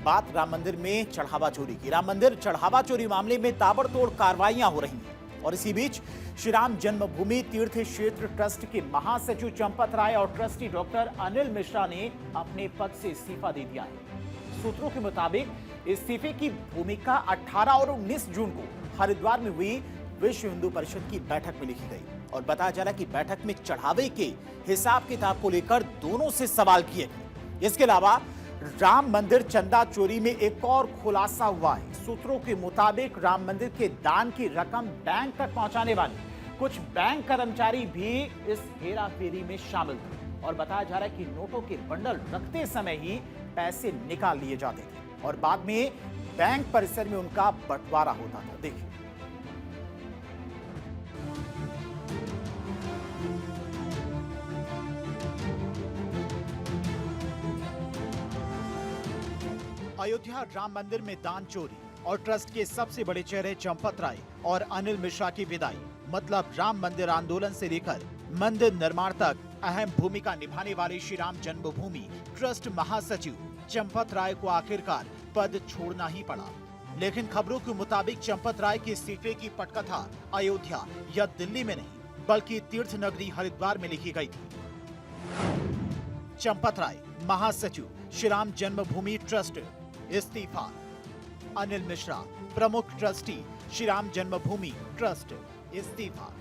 बात राम मंदिर में चढ़ावा चोरी की। राम मंदिर चढ़ावा चोरी मामले में ताबड़तोड़ कार्रवाइयां हो रही हैं और इसी बीच श्री राम जन्मभूमि तीर्थ क्षेत्र ट्रस्ट के महासचिव चंपत राय और ट्रस्टी डॉक्टर अनिल मिश्रा ने अपने पद से इस्तीफा दे दिया है। सूत्रों के मुताबिक इस्तीफे की भूमिका 18 और 19 जून को हरिद्वार में हुई विश्व हिंदू परिषद की बैठक में लिखी गई और बताया जा रहा है कि बैठक में चढ़ावे के हिसाब किताब को लेकर दोनों से सवाल किए गए। इसके अलावा राम मंदिर चंदा चोरी में एक और खुलासा हुआ है। सूत्रों के मुताबिक राम मंदिर के दान की रकम बैंक तक पहुंचाने वाले कुछ बैंक कर्मचारी भी इस हेराफेरी में शामिल थे और बताया जा रहा है कि नोटों के बंडल रखते समय ही पैसे निकाल लिए जाते थे और बाद में बैंक परिसर में उनका बंटवारा होता था। देखिए, अयोध्या राम मंदिर में दान चोरी और ट्रस्ट के सबसे बड़े चेहरे चंपत राय और अनिल मिश्रा की विदाई, मतलब राम मंदिर आंदोलन से लेकर मंदिर निर्माण तक अहम भूमिका निभाने वाले श्री राम जन्मभूमि ट्रस्ट महासचिव चंपत राय को आखिरकार पद छोड़ना ही पड़ा। लेकिन खबरों के मुताबिक चंपत राय के इस्तीफे की पटकथा अयोध्या या दिल्ली में नहीं बल्कि तीर्थ नगरी हरिद्वार में लिखी गई थी। चंपत राय महासचिव श्री राम जन्मभूमि ट्रस्ट इस्तीफा। अनिल मिश्रा प्रमुख ट्रस्टी श्री राम जन्मभूमि ट्रस्ट इस्तीफा।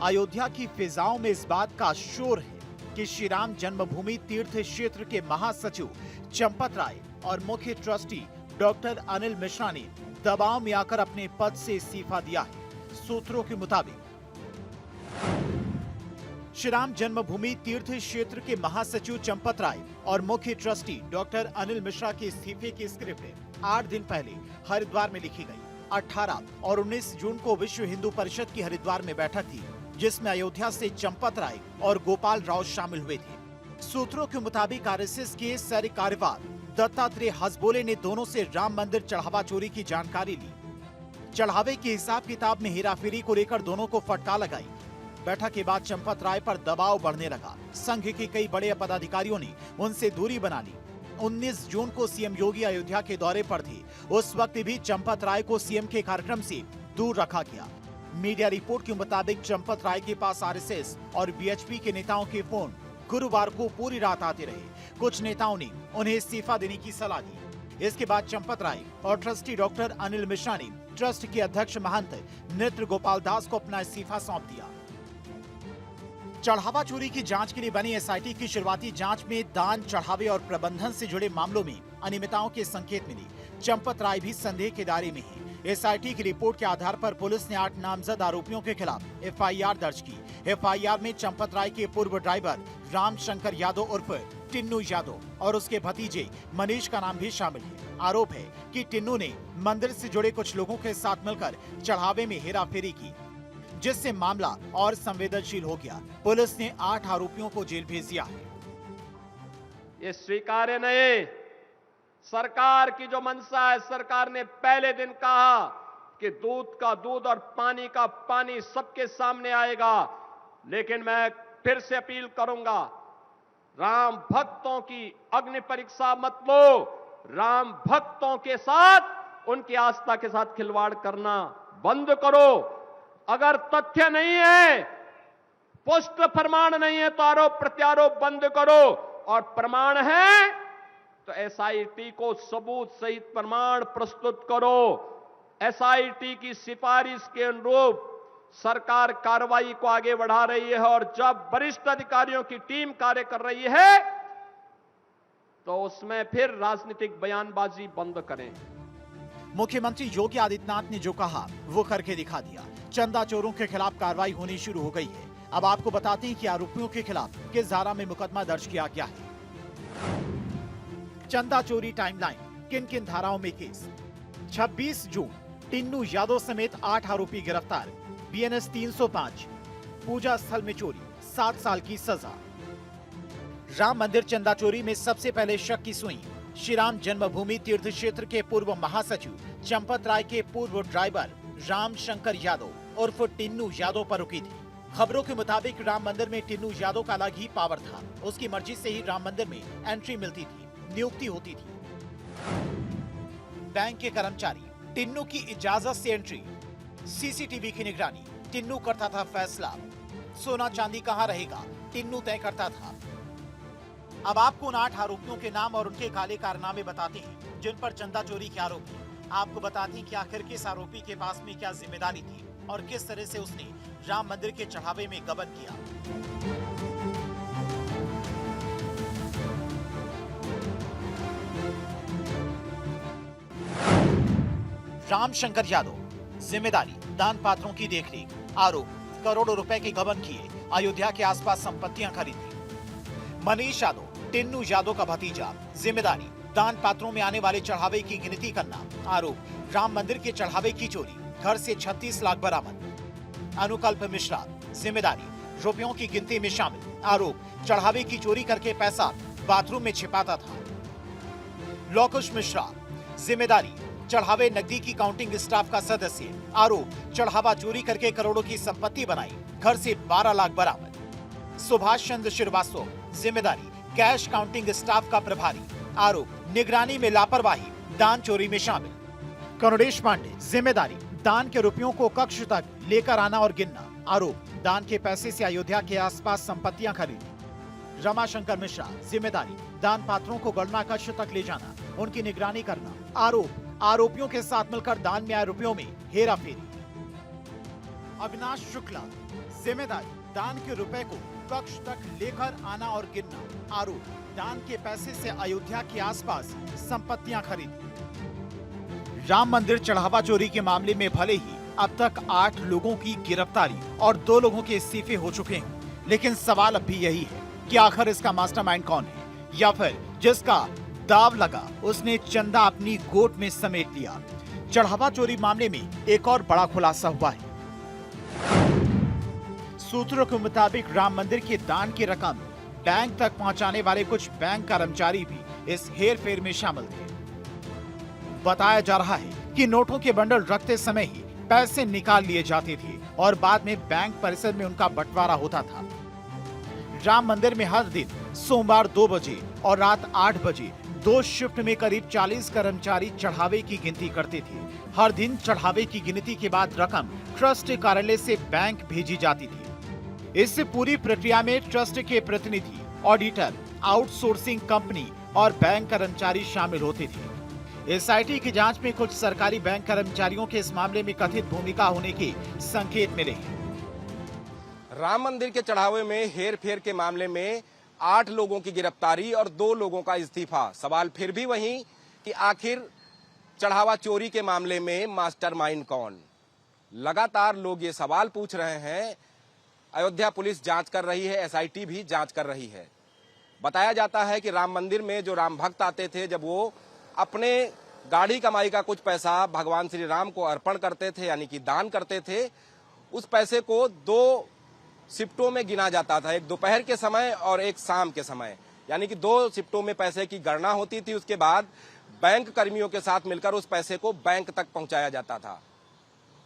अयोध्या की फिजाओं में इस बात का शोर है कि श्री राम जन्मभूमि तीर्थ क्षेत्र के महासचिव चंपत राय और मुख्य ट्रस्टी डॉक्टर अनिल मिश्रा ने दबाव में आकर अपने पद से इस्तीफा दिया है। सूत्रों के मुताबिक श्री राम जन्मभूमि तीर्थ क्षेत्र के महासचिव चंपत राय और मुख्य ट्रस्टी डॉक्टर अनिल मिश्रा के इस्तीफे की स्क्रिप्ट 8 दिन पहले हरिद्वार में लिखी गई। 18 और 19 जून को विश्व हिंदू परिषद की हरिद्वार में बैठक थी जिसमें अयोध्या से चंपत राय और गोपाल राव शामिल हुए थे। सूत्रों के मुताबिक आरएसएस के सर कार्यवाह दत्तात्रेय हसबोले ने दोनों से राम मंदिर चढ़ावा चोरी की जानकारी ली। चढ़ावे के हिसाब किताब में हेराफेरी को लेकर दोनों को फटकार लगाई। बैठक के बाद चंपत राय पर दबाव बढ़ने लगा। संघ के कई बड़े पदाधिकारियों ने उनसे दूरी बना ली। 19 जून को सीएम योगी अयोध्या के दौरे पर थे। उस वक्त भी चंपत राय को सीएम के कार्यक्रम से दूर रखा गया। मीडिया रिपोर्ट के मुताबिक चंपत राय के पास आरएसएस और बीएचपी के नेताओं के फोन गुरुवार को पूरी रात आते रहे। कुछ नेताओं ने उन्हें इस्तीफा देने की सलाह दी। इसके बाद चंपत राय और ट्रस्टी डॉक्टर अनिल मिश्रा ने ट्रस्ट के अध्यक्ष महंत नृत्य गोपाल दास को अपना इस्तीफा सौंप दिया। चढ़ावा चोरी की जांच के लिए बनी एसआईटी की शुरुआती जांच में दान, चढ़ावे और प्रबंधन से जुड़े मामलों में अनियमितताओं के संकेत मिले। चंपत राय भी संदेह के दायरे में है। एसआईटी की रिपोर्ट के आधार पर पुलिस ने 8 नामजद आरोपियों के खिलाफ एफआईआर दर्ज की। एफआईआर में चंपत राय के पूर्व ड्राइवर राम शंकर यादव उर्फ टिन्नू यादव और उसके भतीजे मनीष का नाम भी शामिल है। आरोप है कि टिन्नू ने मंदिर से जुड़े कुछ लोगों के साथ मिलकर चढ़ावे में हेराफेरी की, जिससे मामला और संवेदनशील हो गया। पुलिस ने 8 आरोपियों को जेल भेज दिया है। ये स्वीकार्य नहीं। सरकार की जो मंशा है, सरकार ने पहले दिन कहा कि दूध का दूध और पानी का पानी सबके सामने आएगा, लेकिन मैं फिर से अपील करूंगा, राम भक्तों की अग्नि परीक्षा मत लो। राम भक्तों के साथ, उनकी आस्था के साथ खिलवाड़ करना बंद करो। अगर तथ्य नहीं है, पुष्ट प्रमाण नहीं है तो आरोप प्रत्यारोप बंद करो, और प्रमाण है तो एसआईटी को सबूत सहित प्रमाण प्रस्तुत करो। एसआईटी की सिफारिश के अनुरूप सरकार कार्रवाई को आगे बढ़ा रही है और जब वरिष्ठ अधिकारियों की टीम कार्य कर रही है तो उसमें फिर राजनीतिक बयानबाजी बंद करें। मुख्यमंत्री योगी आदित्यनाथ ने जो कहा वो करके दिखा दिया। चंदा चोरों के खिलाफ कार्रवाई होनी शुरू हो गई है। अब आपको बताते हैं कि आरोपियों के खिलाफ किस धारा में मुकदमा दर्ज किया गया है। चंदा चोरी टाइमलाइन, किन किन धाराओं में केस। 26 जून टिन्नू यादव समेत 8 आरोपी गिरफ्तार। बीएनएस 305 पूजा स्थल में चोरी, 7 साल की सजा। राम मंदिर चंदा चोरी में सबसे पहले शक की सुई श्री राम जन्मभूमि तीर्थ क्षेत्र के पूर्व महासचिव चंपत राय के पूर्व ड्राइवर राम शंकर यादव उर्फ टिन्नू यादव पर रुकी थी। खबरों के मुताबिक राम मंदिर में टिन्नू यादव का अलग ही पावर था। उसकी मर्जी से ही राम मंदिर में एंट्री मिलती थी, नियुक्ति होती थी। बैंक के कर्मचारी, टिन्नू की इजाजत से एंट्री, सीसीटीवी की निगरानी, टिन्नू करता था फैसला। सोना चांदी कहां रहेगा, टिन्नू तय करता था। अब आपको उन 8 आरोपियों के नाम और उनके काले कारनामे बताते हैं जिन पर चंदा चोरी के आरोप हैं। आपको बताते हैं कि आखिर किस आरोपी के पास में क्या जिम्मेदारी थी और किस तरह से उसने राम मंदिर के चढ़ावे में गबन किया। रामशंकर यादव, जिम्मेदारी दान पात्रों की देखरेख, आरोप करोड़ों रुपए के गबन किए, अयोध्या के आसपास संपत्तियां खरीदी। मनीष यादव, टिन्नू यादव का भतीजा, जिम्मेदारी दान पात्रों में आने वाले चढ़ावे की गिनती करना, आरोप राम मंदिर के चढ़ावे की चोरी, घर से 36 लाख बरामद। अनुकल्प मिश्रा, जिम्मेदारी रुपयों की गिनती में शामिल, आरोप चढ़ावे की चोरी करके पैसा बाथरूम में छिपाता था। लोकुश मिश्रा, जिम्मेदारी चढ़ावे नकदी की काउंटिंग स्टाफ का सदस्य, आरोप चढ़ावा चोरी करके करोड़ों की संपत्ति बनाई, घर से 12 लाख बरामद। सुभाष चंद्र श्रीवास्तव, जिम्मेदारी कैश काउंटिंग स्टाफ का प्रभारी, आरोप निगरानी में लापरवाही, दान चोरी में शामिल। करुणेश पांडे, जिम्मेदारी दान के रुपयों को कक्ष तक लेकर आना और गिनना, आरोप दान के पैसे से अयोध्या के आसपास संपत्तियां खरीदी। रमाशंकर मिश्रा, जिम्मेदारी दान पात्रों को गणना कक्ष तक ले जाना, उनकी निगरानी करना, आरोप आरोपियों के साथ मिलकर दान में आए रुपयों में हेरा फेरी। अविनाश शुक्ला, जिम्मेदारी दान के रुपए को कक्ष तक लेकर आना और गिनना, आरोप दान के पैसे से अयोध्या के आसपास संपत्तियां खरीदी। राम मंदिर चढ़ावा चोरी के मामले में भले ही अब तक 8 लोगों की गिरफ्तारी और 2 लोगों के इस्तीफे हो चुके हैं, लेकिन सवाल अब भी यही है कि आखिर इसका मास्टरमाइंड कौन है, या फिर जिसका दाव लगा उसने चंदा अपनी गोद में समेट लिया। चढ़ावा चोरी मामले में एक और बड़ा खुलासा हुआ है। सूत्रों के मुताबिक राम मंदिर के दान की रकम बैंक तक पहुंचाने वाले कुछ बैंक कर्मचारी भी इस हेरफेर में शामिल थे। बताया जा रहा है कि नोटों के बंडल रखते समय ही पैसे निकाल लिए जाते थे और बाद में बैंक परिसर में उनका बंटवारा होता था। राम मंदिर में हर दिन सोमवार 2 बजे और रात 8 बजे 2 शिफ्ट में करीब 40 कर्मचारी चढ़ावे की गिनती करते थे। हर दिन चढ़ावे की गिनती के बाद रकम ट्रस्ट कार्यालय से बैंक भेजी जाती थी। इस पूरी प्रक्रिया में ट्रस्ट के प्रतिनिधि, ऑडिटर, आउटसोर्सिंग कंपनी और बैंक कर्मचारी शामिल होते थे। एसआईटी की जांच में कुछ सरकारी बैंक कर्मचारियों के इस मामले में कथित भूमिका होने के संकेत मिले हैं। राम मंदिर के चढ़ावे में हेरफेर के मामले में 8 लोगों की गिरफ्तारी और 2 लोगों का इस्तीफा। सवाल फिर भी वही कि आखिर चढ़ावा चोरी के मामले में मास्टरमाइंड कौन? लगातार लोग ये सवाल पूछ रहे हैं। अयोध्या पुलिस जांच कर रही है, एसआईटी भी जांच कर रही है। बताया जाता है कि राम मंदिर में जो राम भक्त आते थे, जब वो अपने गाढ़ी कमाई का कुछ पैसा भगवान श्री राम को अर्पण करते थे, यानी कि दान करते थे, उस पैसे को 2 शिफ्टों में गिना जाता था, एक दोपहर के समय और एक शाम के समय, यानी कि 2 शिफ्टों में पैसे की गणना होती थी। उसके बाद बैंक कर्मियों के साथ मिलकर उस पैसे को बैंक तक पहुंचाया जाता था।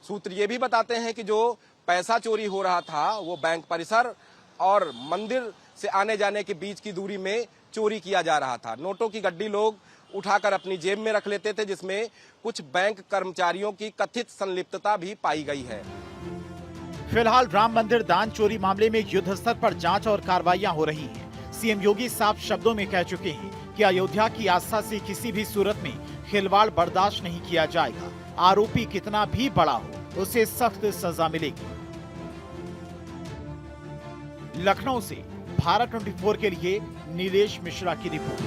सूत्र ये भी बताते हैं कि जो पैसा चोरी हो रहा था वो बैंक परिसर और मंदिर से आने जाने के बीच की दूरी में चोरी किया जा रहा था। नोटों की गड्डी लोग उठाकर अपनी जेब में रख लेते थे, जिसमें कुछ बैंक कर्मचारियों की कथित संलिप्तता भी पाई गई है। फिलहाल राम मंदिर दान चोरी मामले में युद्ध स्तर पर जांच और कार्रवाइयां हो रही हैं। सीएम योगी साफ शब्दों में कह चुके हैं कि अयोध्या की आस्था से किसी भी सूरत में खिलवाड़ बर्दाश्त नहीं किया जाएगा। आरोपी कितना भी बड़ा हो, उसे सख्त सजा मिलेगी। लखनऊ से भारत 24 के लिए नीलेश मिश्रा की रिपोर्ट।